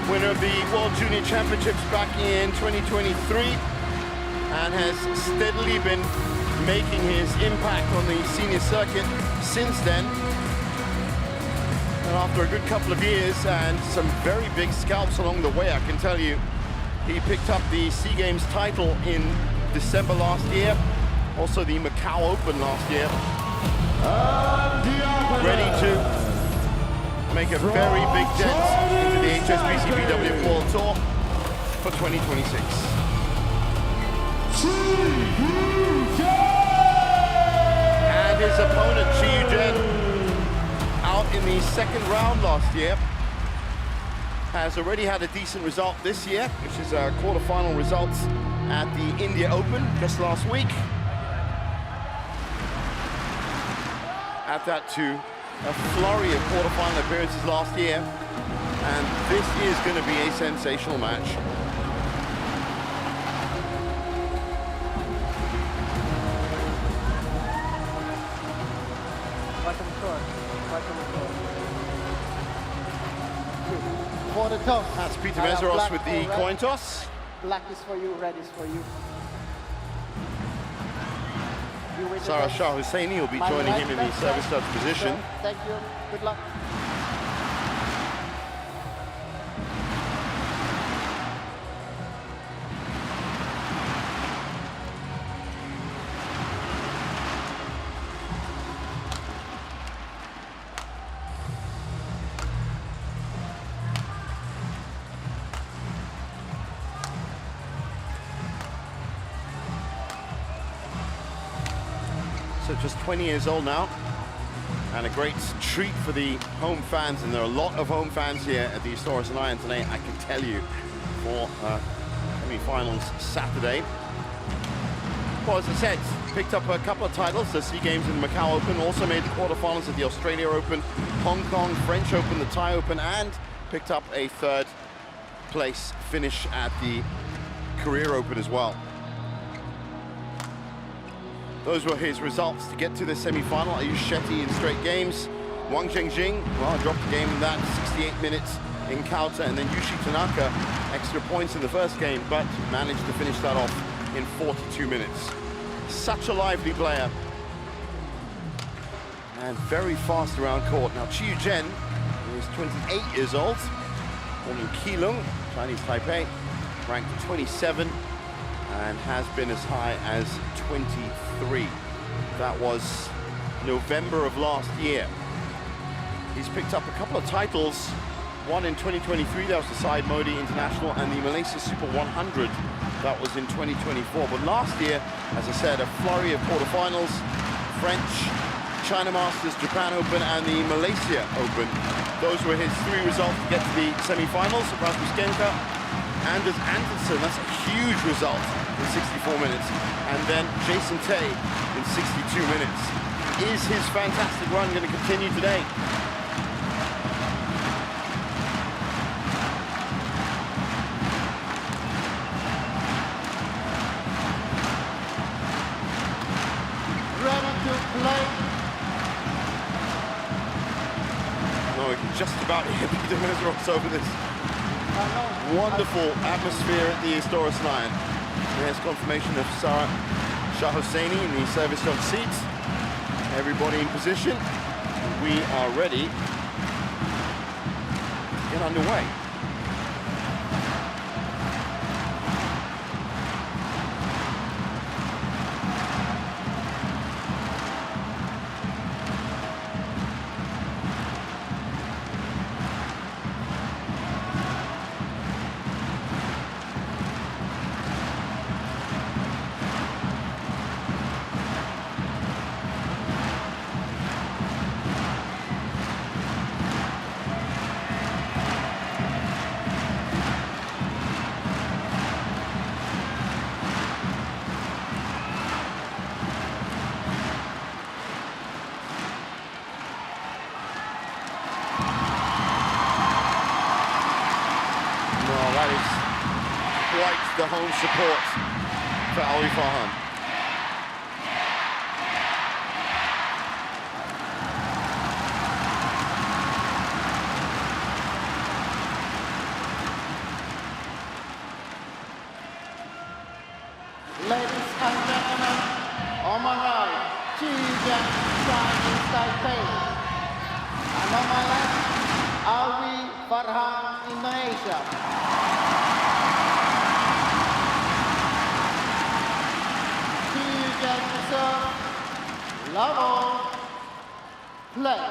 winner of the World Junior Championships back in 2023, and has steadily been making his impact on the senior circuit since then. And after a good couple of years and some very big scalps along the way, I can tell you, he picked up the SEA Games title in December last year, also the Macau Open last year. Ready to make a very big dent into the HSBC BWF World Tour for 2026. And his opponent, Chi Yu-jen, out in the second round last year, has already had a decent result this year, which is a quarterfinal result at the India Open just last week. Add that to a flurry of quarterfinal appearances last year, and this is going to be a sensational match. For the toss. That's Peter Meseros with the coin toss. Black is for you, red is for you. Sarah Shah Husseini will be joining him in the service touch position. Thank you. Good luck. So just 20 years old now, and a great treat for the home fans, and there are a lot of home fans here at the Istora Senayan today, I can tell you, for semi-finals Saturday. Well, as I said, picked up a couple of titles, the SEA Games and Macau Open, also made the quarterfinals at the Australia Open, Hong Kong, French Open, the Thai Open, and picked up a third place finish at the Korea Open as well. Those were his results to get to the semi-final. Ayush Shetty in straight games. Wang Zhengjing, well, dropped the game in that, 68 minutes in counter, and then Yushi Tanaka, extra points in the first game, but managed to finish that off in 42 minutes. Such a lively player, and very fast around court. Now, Chi Yu-jen is 28 years old, born in Keelung, Chinese Taipei, ranked 27, and has been as high as 23. That was November of last year. He's picked up a couple of titles, one in 2023, that was the Syed Modi International, and the Malaysia Super 100, that was in 2024. But last year, as I said, a flurry of quarterfinals, French, China Masters, Japan Open, and the Malaysia Open. Those were his three results to get to the semi-finals. Rasmus Genka, Anders Andersen, that's a huge result in 64 minutes. And then Jason Tay in 62 minutes. Is his fantastic run going to continue today? Ready to play. No, we can just about hear Peter Meseros over this wonderful atmosphere at the Istora Senayan. There's confirmation of Sarah Shah Husseini in the service of seats. Everybody in position. We are ready to get underway. The home support for Alwi Farhan. Zhejiang, Chinese Taipei. And on my left, Alwi Farhan, Indonesia. Zhejiang to serve, level, play.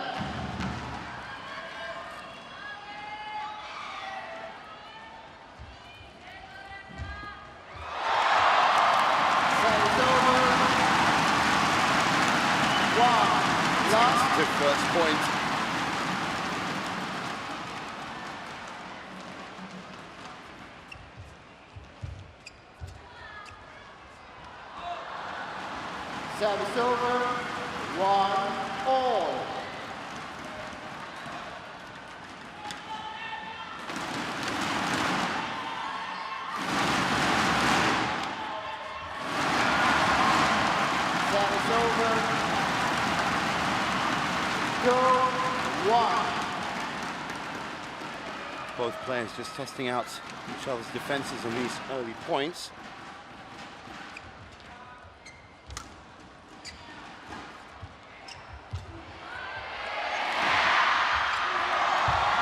Sensitive first point. Service over, 1-all. Service over, 2-1. Both players just testing out each other's defenses on these early points.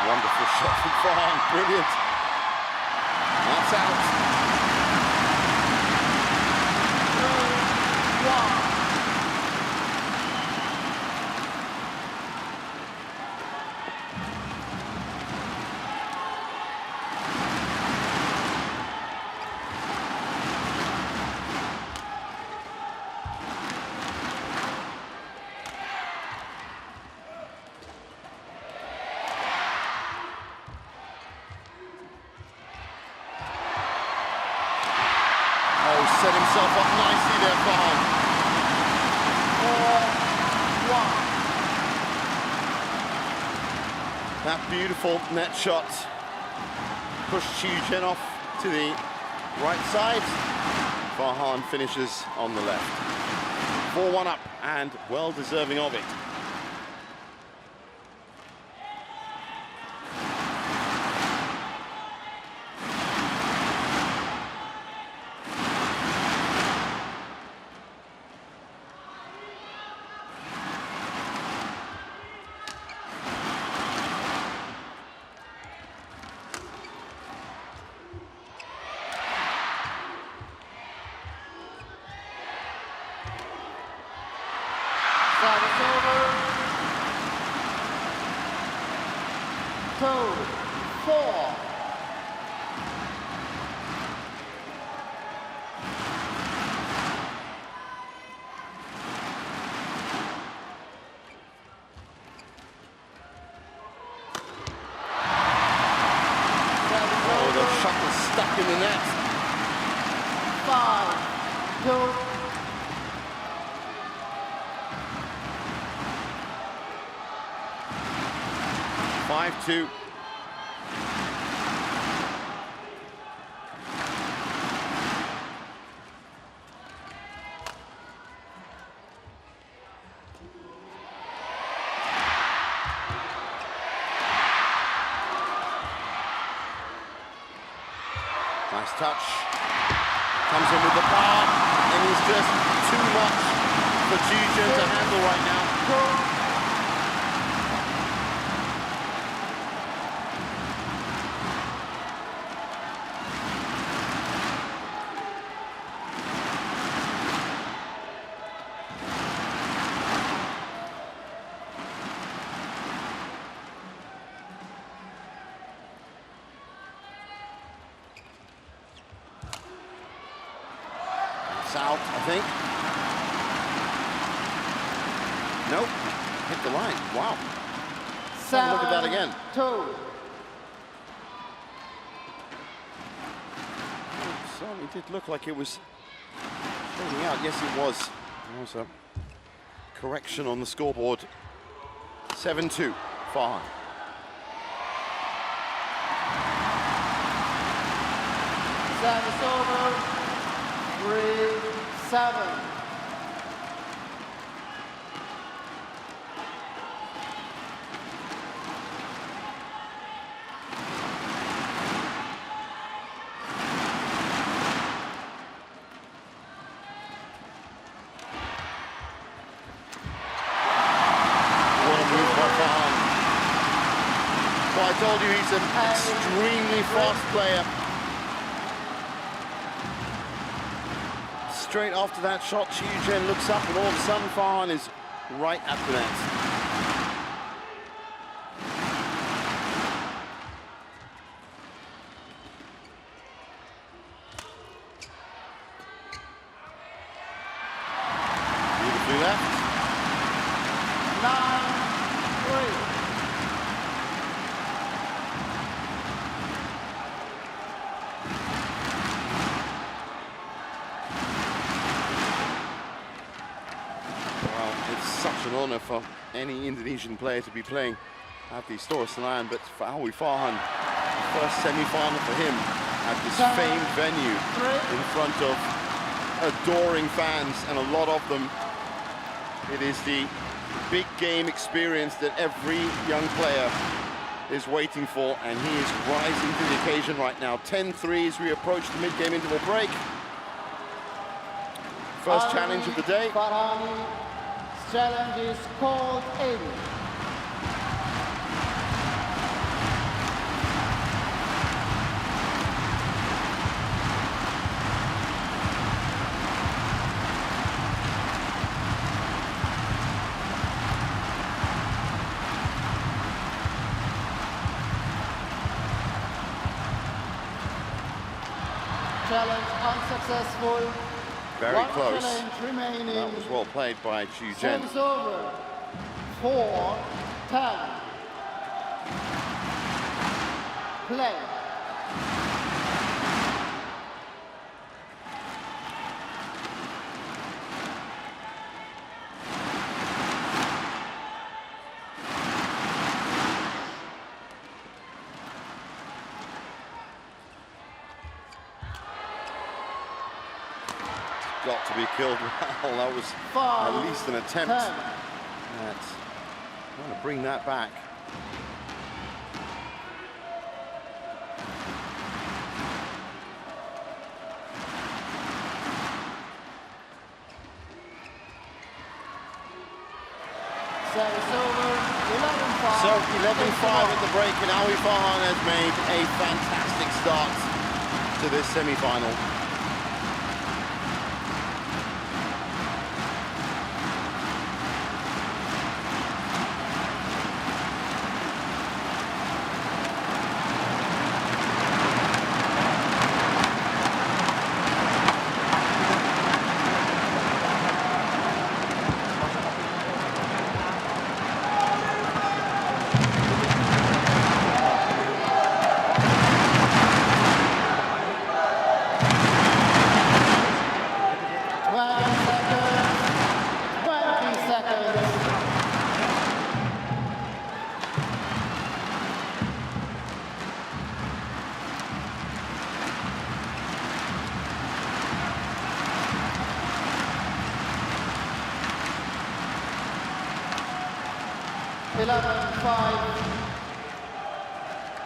Wonderful shot from Farhan, brilliant. That's out. 2-1. Set himself up nicely there, Farhan. 4-1. That beautiful net shot pushed Qiu off to the right side. Farhan finishes on the left. 4-1 up and well deserving of it. Service over, 2-4. Oh, the shot was stuck in the net. 5-2. 5-2. Nice touch. Comes in with the power, and it's just too much for Qiu to handle right now. Out, I think. Nope, hit the line. Wow. Look at that again. 7-2. So it did look like it was holding out. Yes, it was. There was a correction on the scoreboard. 7-2, Farhan. Service over, 3-7. told you he's an extremely fast player. Straight after that shot, Chiu Jen looks up and all of a sudden Farhan is right at the net. Beautifully left. 9-3. Such an honor for any Indonesian player to be playing at the Istora Senayan, but for Alwi Farhan, the first semi-final for him at this famed venue in front of adoring fans, and a lot of them. It is the big game experience that every young player is waiting for, and he is rising to the occasion right now. 10-3 as we approach the mid-game interval break. First challenge of the day. Challenge is called in. Challenge unsuccessful. Very close. Challenge remaining. That was well played by Chiu Jen. Service over. 4-10. Play. Got to be killed well. That was at least an attempt at trying to bring that back. Service over. 11-5. So 11-5 at the break, and Alwi Farhan has made a fantastic start to this semi-final.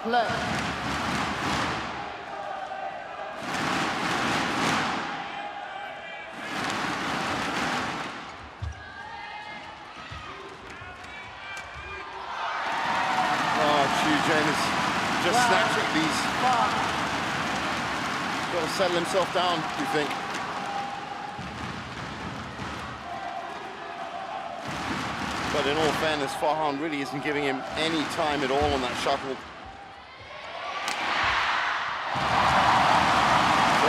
Play. Chiu Jen is just snatching these. Got to settle himself down, you think? But in all fairness, Farhan really isn't giving him any time at all on that shuttle.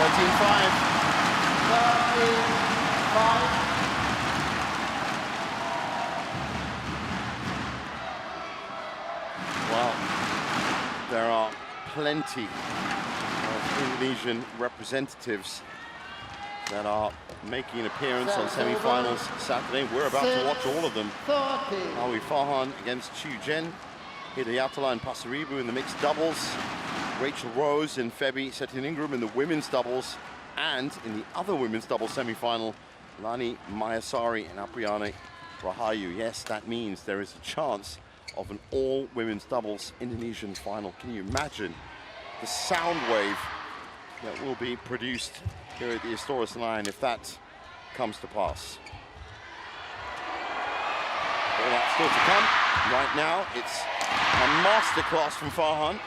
13-5. 13-5. Well, there are plenty of Indonesian representatives that are making an appearance on semi-finals Saturday. We're about to watch all of them. Alwi Farhan against Chiu Jen, Hidayatullah and Pasaribu in the mixed doubles, Rachel Rose and Febi Setiningrum in the women's doubles, and in the other women's doubles semi-final, Lani Mayasari and Apriyane Rahayu. Yes, that means there is a chance of an all-women's doubles Indonesian final. Can you imagine the sound wave that will be produced here at the Istora Senayan if that comes to pass? All that's still to come. Right now, it's A masterclass from Farhan.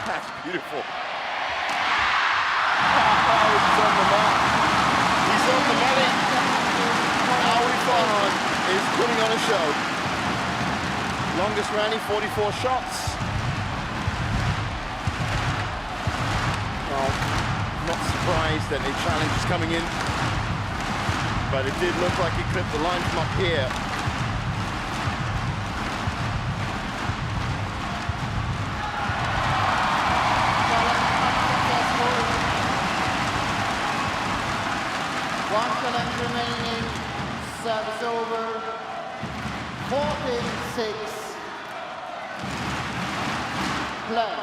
That's beautiful. Oh, he's on the mark. He's on the money. Alwi Farhan is putting on a show. Longest rally, 44 shots. Well, not surprised that a challenge is coming in, but it did look like he clipped the line from up here. One challenge remaining, service over, 14-6, play.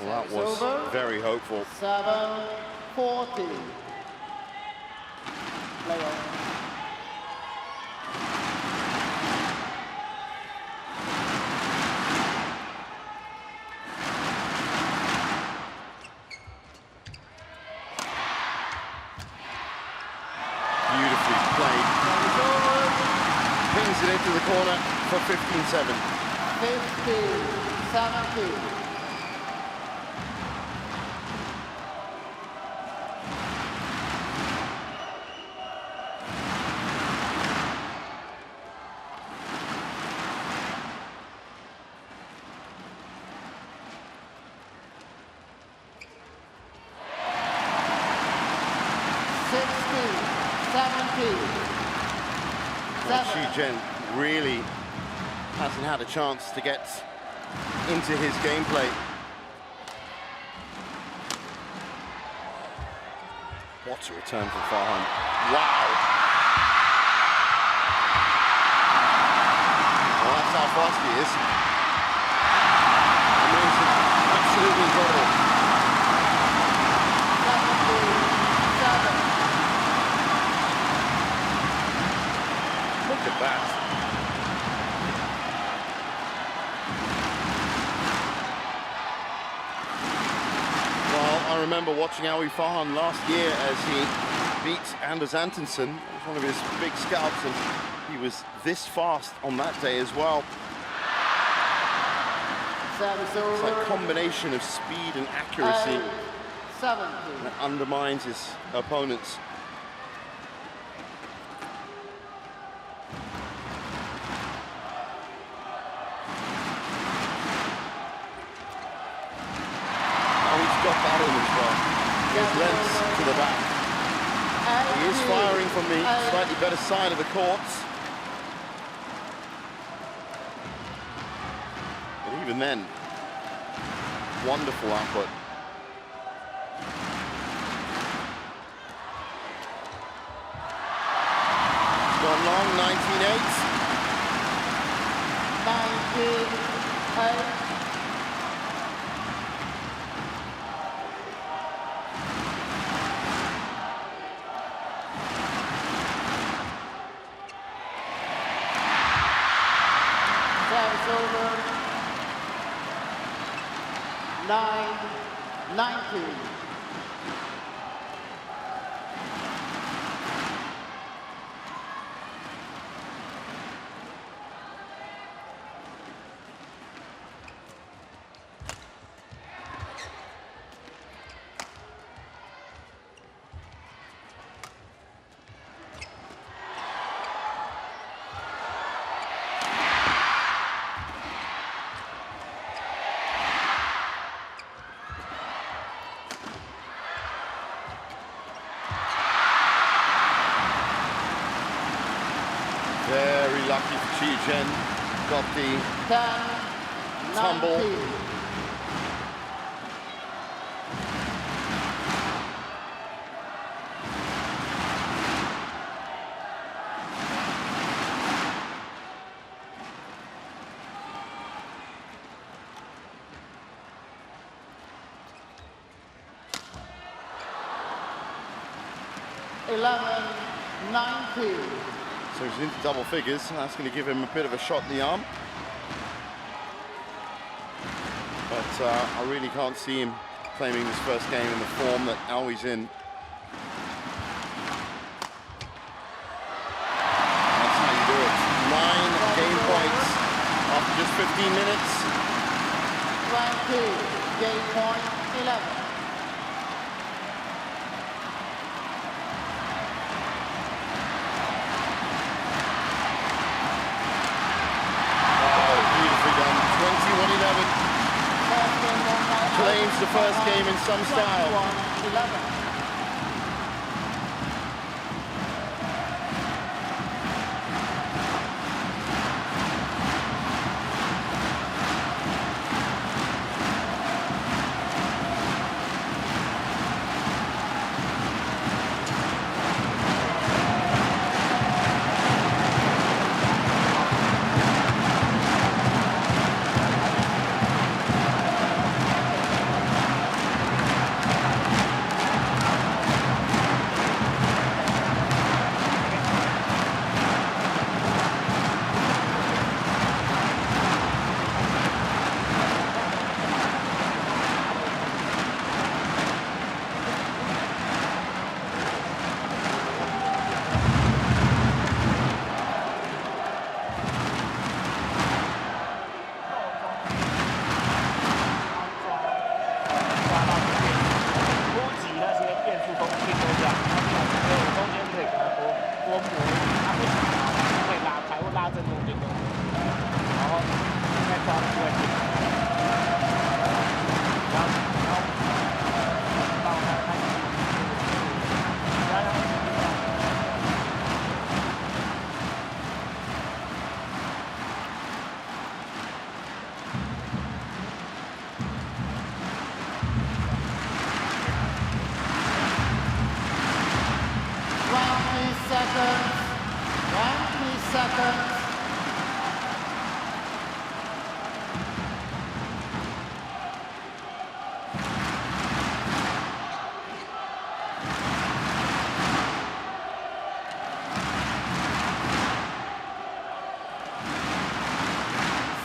Well, that was very hopeful. 7-14, play on. Beautifully played. Pings it into the corner for 15-7. 15-17. Xu Jian really hasn't had a chance to get into his gameplay. What a return from Farhan. Wow. Well, that's how fast he is. Amazing. Absolutely incredible. Look at that. Well, I remember watching Alwi Farhan last year as he beat Anders Antonsen. It was one of his big scouts, and he was this fast on that day as well. It's like a combination of speed and accuracy that undermines his opponents. Got that in as well. His length to the back. He is firing from the slightly better side of the courts. But even then, wonderful output. It's gone long, 19-8. 19-8. Over 9-19. Very lucky for Xu Jian. Got the 10, tumble. 19. 11-9-2. So he's into double figures. That's going to give him a bit of a shot in the arm. But I really can't see him claiming this first game in the form that Alwi's in. That's how you do it. 9 game points after just 15 minutes. Round 2, game point 11. Claims the first game in some style. 11.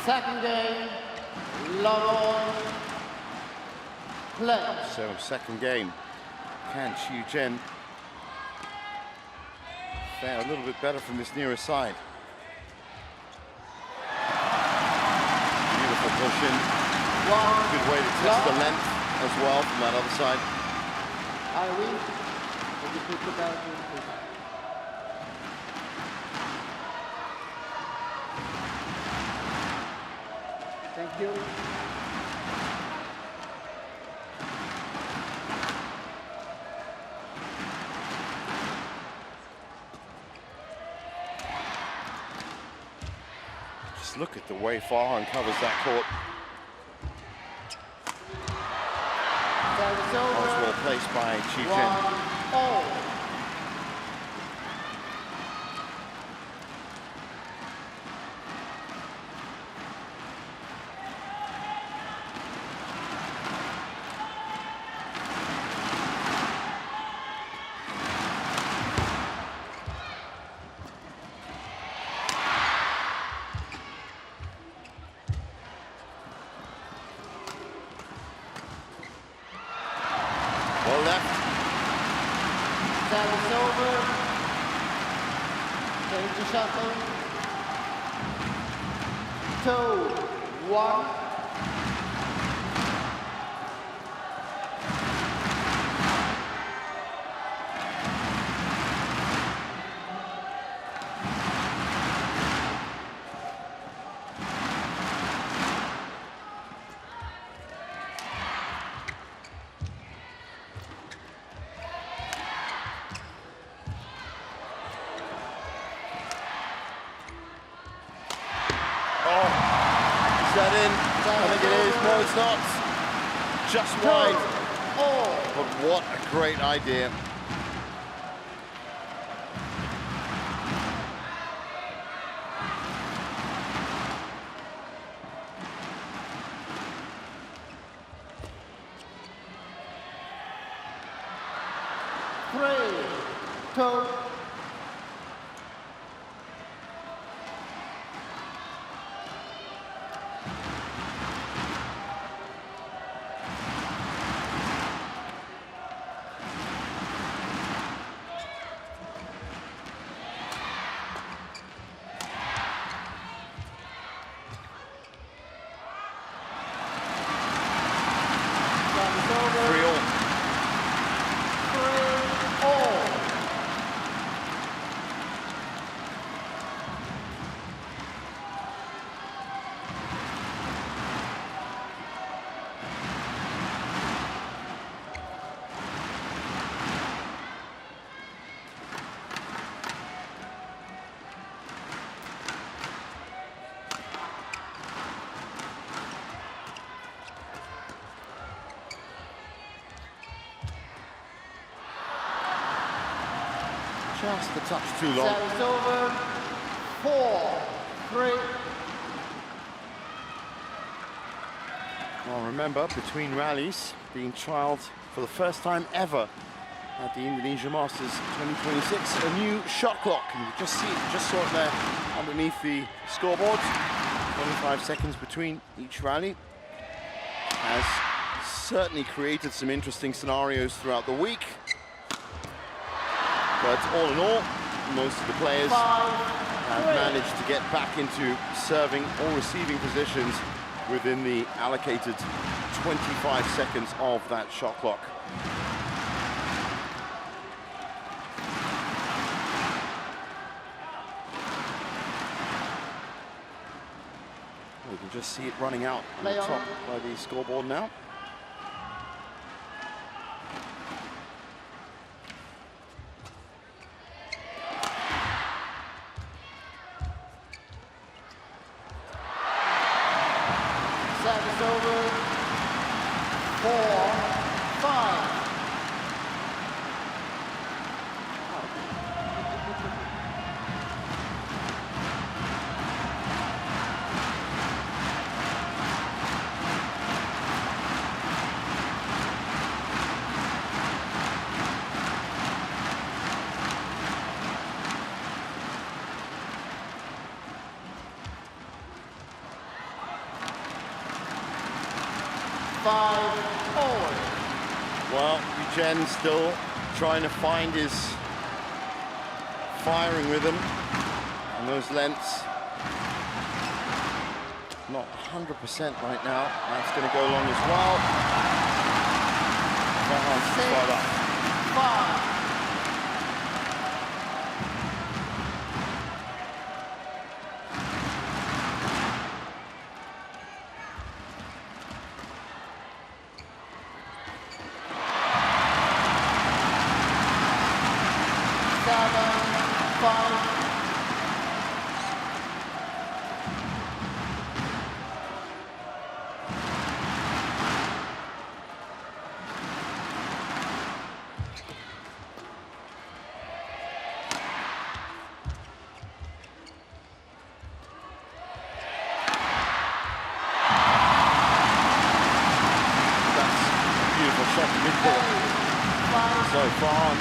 Second game, Laurent, play. So second game, can Qiu Zhen fare a little bit better from this nearer side? Beautiful push in. Good way to test the length as well from that other side. Alwi, would you put the ball in, please? Thank you. Just look at the way Farhan covers that court. Well placed by Qiu Zhen. 1-all. Well left. Service over. Change the shuttle. 2-1. Is that in? I think it is. No, it's not. Just wide. But what a great idea. toe. Just a touch too long. Service over. 4-3. Well, remember, between rallies, being trialled for the first time ever at the Indonesia Masters 2026, a new shot clock. And you just saw it there underneath the scoreboard. 25 seconds between each rally. Has certainly created some interesting scenarios throughout the week. But all in all, most of the players have managed to get back into serving or receiving positions within the allocated 25 seconds of that shot clock. We can just see it running out on the top by the scoreboard now. Service over. 4-5. Well, Eugen still trying to find his firing rhythm, and those lengths not 100% right now. That's going to go long as well. Farhan's up. 5. So Farhan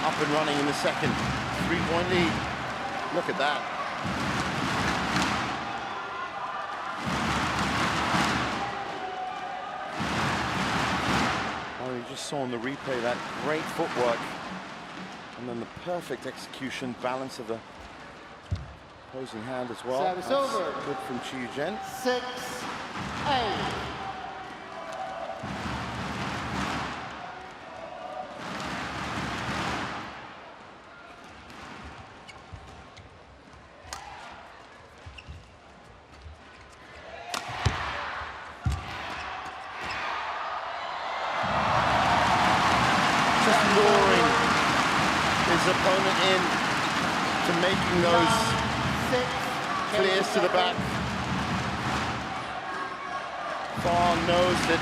up and running in the second. 3-point lead. Look at that. Oh, you just saw on the replay that great footwork. And then the perfect execution, balance of the opposing hand as well. Service over. Good from Eugen. 6-8. His opponent in to making those clears to the back. Farhan knows that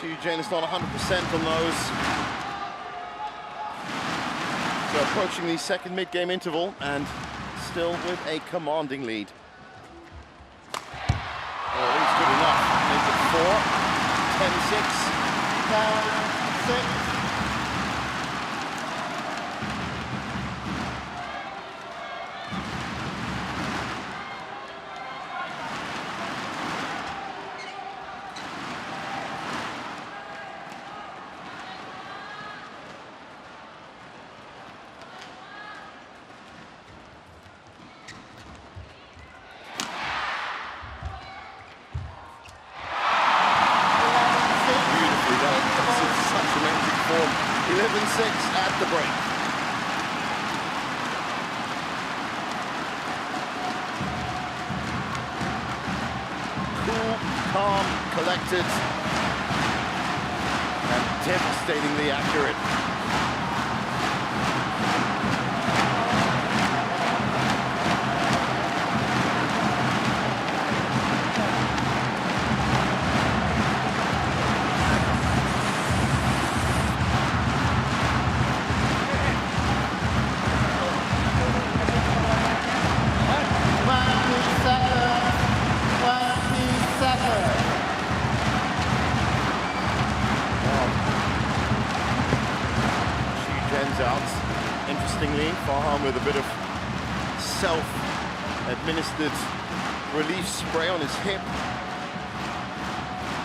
Eugen is not 100% on those. So approaching the second mid-game interval and still with a commanding lead. Oh, he's good enough. Makes it 4, 10-6. 10-6. 7-6 at the break. Cool, calm, collected, and devastatingly accurate. Out. Interestingly, Farhan with a bit of self-administered relief spray on his hip.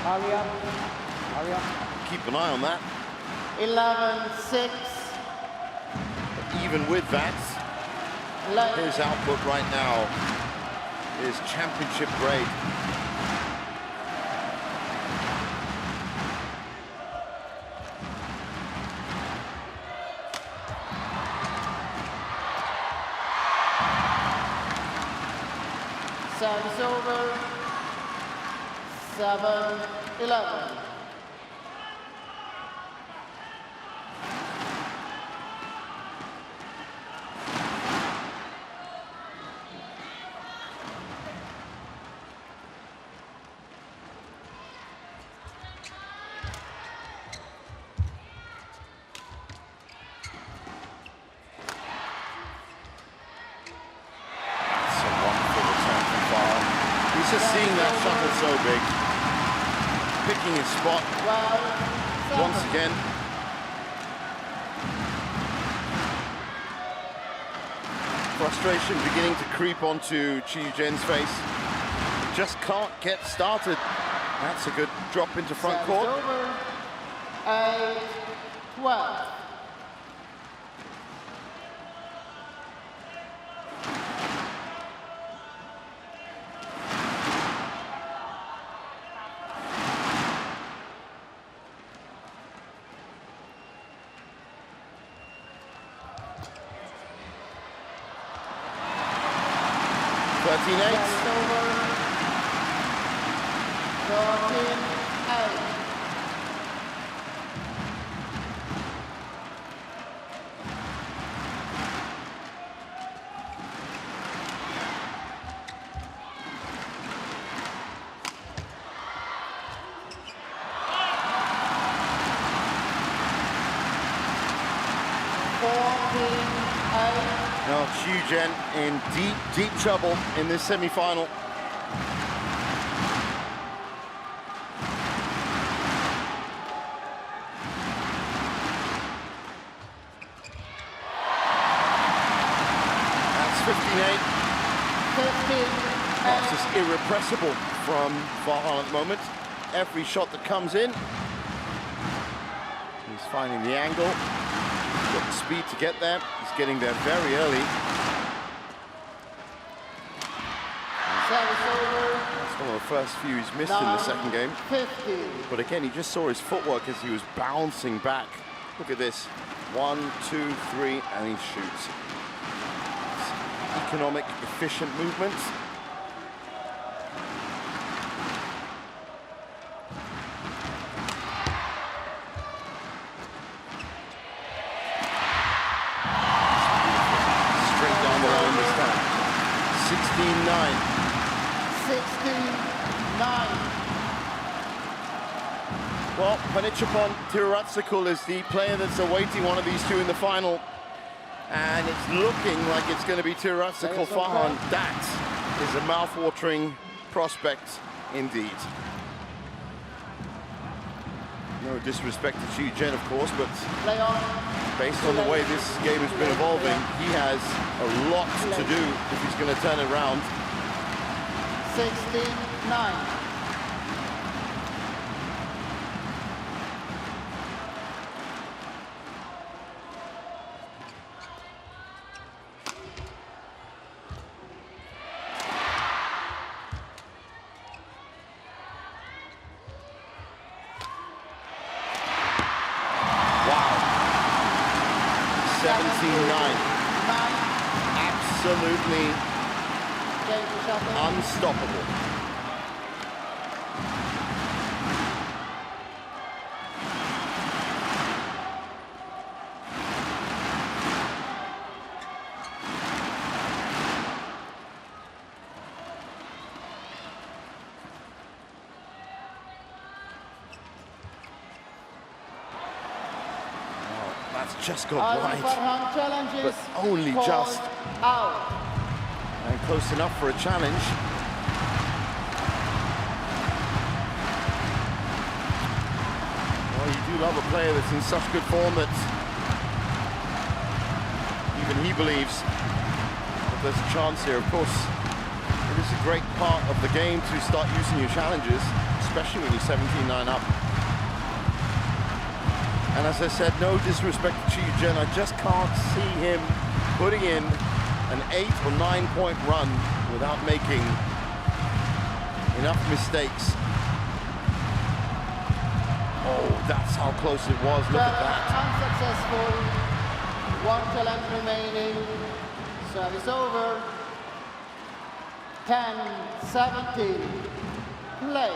Hurry up. Hurry up. Keep an eye on that. 11-6. But even with that, his output right now is championship grade. Service over. 7-11. Just seeing that shuttle so big, picking his spot once again. Frustration beginning to creep onto Chi Yujen's face. Just can't get started. That's a good drop into front court. 8-12. Now, Chi Yujen in deep trouble in this semi-final. That's 15-8. That's just irrepressible from Farhan at the moment. Every shot that comes in, he's finding the angle. He's got the speed to get there. He's getting there very early. That's one of the first few he's missed in the second game. But again, he just saw his footwork as he was bouncing back. Look at this. 1, 2, 3, and he shoots. It's economic, efficient movements. Well, Panichapon Tiruratsikul is the player that's awaiting one of these two in the final. And it's looking like it's going to be Tiruratsikul Farhan. That is a mouth-watering prospect indeed. No disrespect to Chi Yujen, of course, but based on the way this game has been evolving, he has a lot to do if he's going to turn it around. 16-9. 17-9. Absolutely unstoppable. That's just got Alwi right, Farhan challenges but only called just. out. And close enough for a challenge. Well, you do love a player that's in such good form that even he believes that there's a chance here. Of course, it is a great part of the game to start using your challenges, especially when you're 17-9 up. And as I said, no disrespect to Chiyu Jen, I just can't see him putting in an 8 or 9 point run without making enough mistakes. Oh, that's how close it was. Look at that. Unsuccessful. One challenge remaining. Service over. 10-17. Play.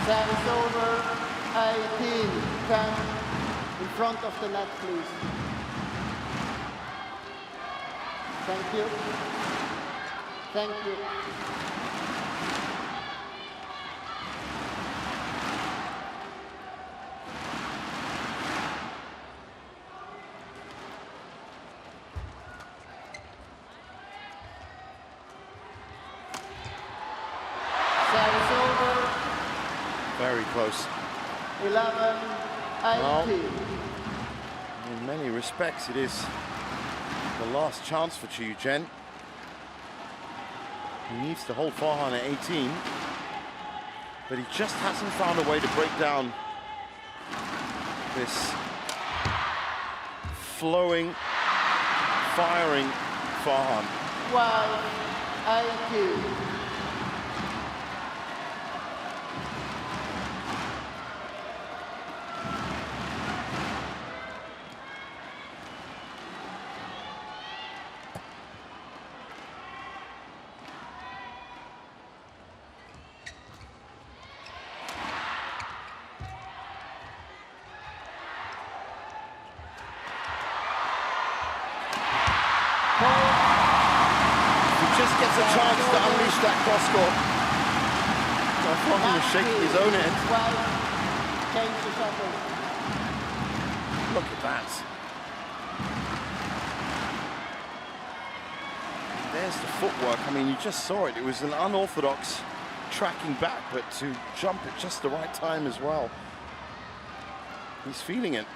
Service over, 18-10, in front of the net, please. Thank you. Thank you. Service over. Very close. 11-18. In many respects, it is the last chance for Chiyu Jen. He needs to hold Farhan at 18, but he just hasn't found a way to break down this flowing, firing Farhan. 12-18. Just gets a chance to unleash that cross court. Farhan is shaking his own head. Change the shuttle. Look at that. There's the footwork. I mean, you just saw it. It was an unorthodox tracking back, but to jump at just the right time as well. He's feeling it.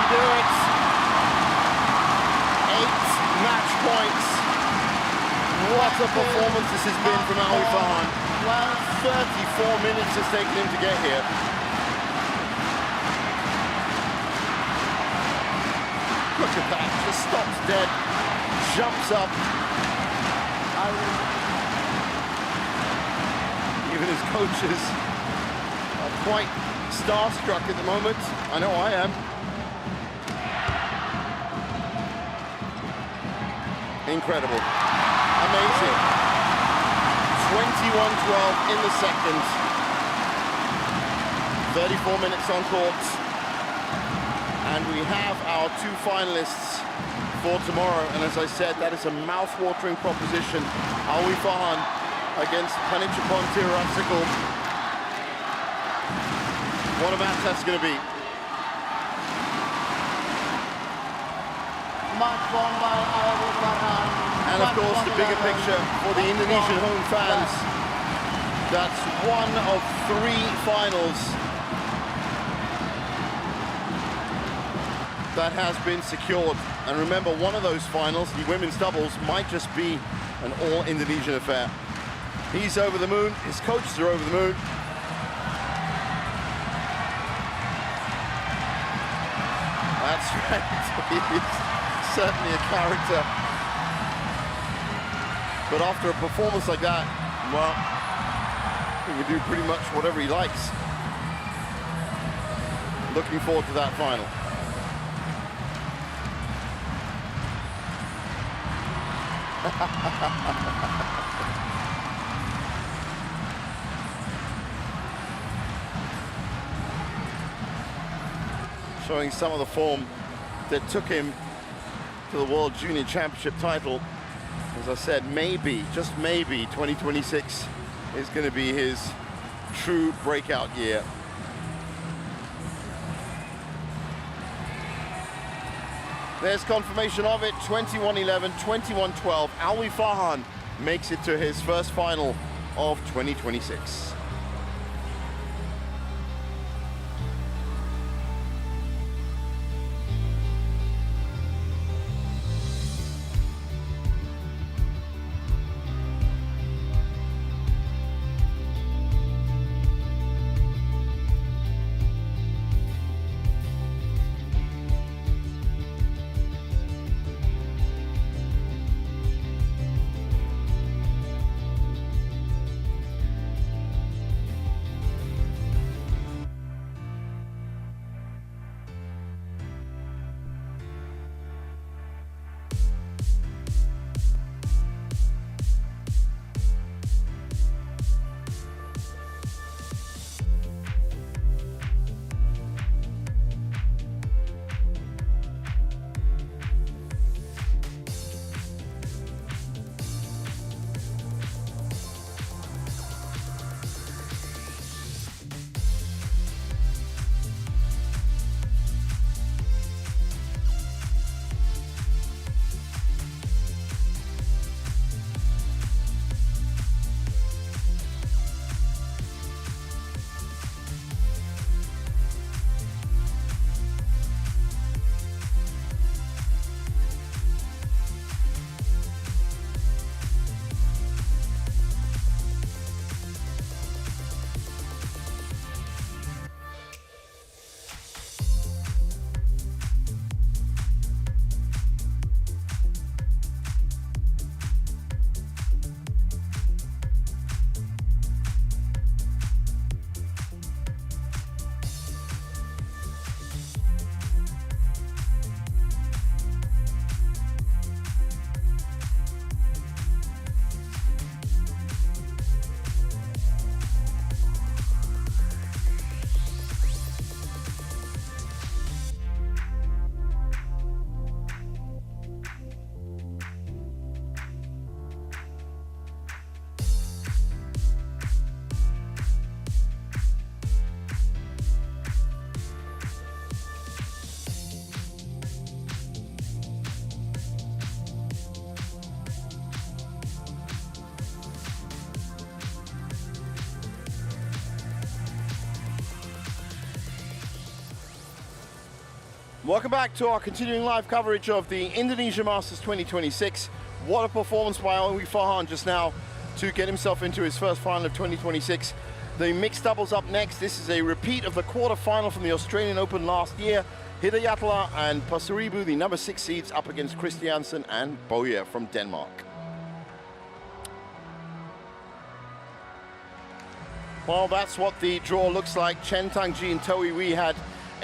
Do it. 8 match points. What a performance this has been from Alwi Farhan. 34 minutes it's taken him to get here. Look at that, just stops dead, jumps up. Even his coaches are quite starstruck at the moment. I know I am. Incredible. Amazing. 21-12 in the second. 34 minutes on court. And we have our 2 finalists for tomorrow. And as I said, that is a mouth-watering proposition. Alwi Farhan against Panichapon Tirasical. What a match that's going to be. Match won by Alwi Farhan. And of course, the bigger picture for the Indonesian home fans, that's one of 3 finals that has been secured. And remember, one of those finals, the women's doubles, might just be an all-Indonesian affair. He's over the moon, his coaches are over the moon. That's right, he's certainly a character. But after a performance like that, well, he can do pretty much whatever he likes. Looking forward to that final. Showing some of the form that took him to the World Junior Championship title. As I said, maybe, just maybe, 2026 is going to be his true breakout year. There's confirmation of it, 21-11, 21-12. Alwi Farhan makes it to his first final of 2026. Welcome back to our continuing live coverage of the Indonesia Masters 2026. What a performance by Alwi Farhan just now to get himself into his first final of 2026. The mixed doubles up next. This is a repeat of the quarter-final from the Australian Open last year. Hidayatullah and Pasaribu, the number 6 seeds, up against Christiansen and Boye from Denmark. Well, that's what the draw looks like. Chen Tangji and Toei Wee had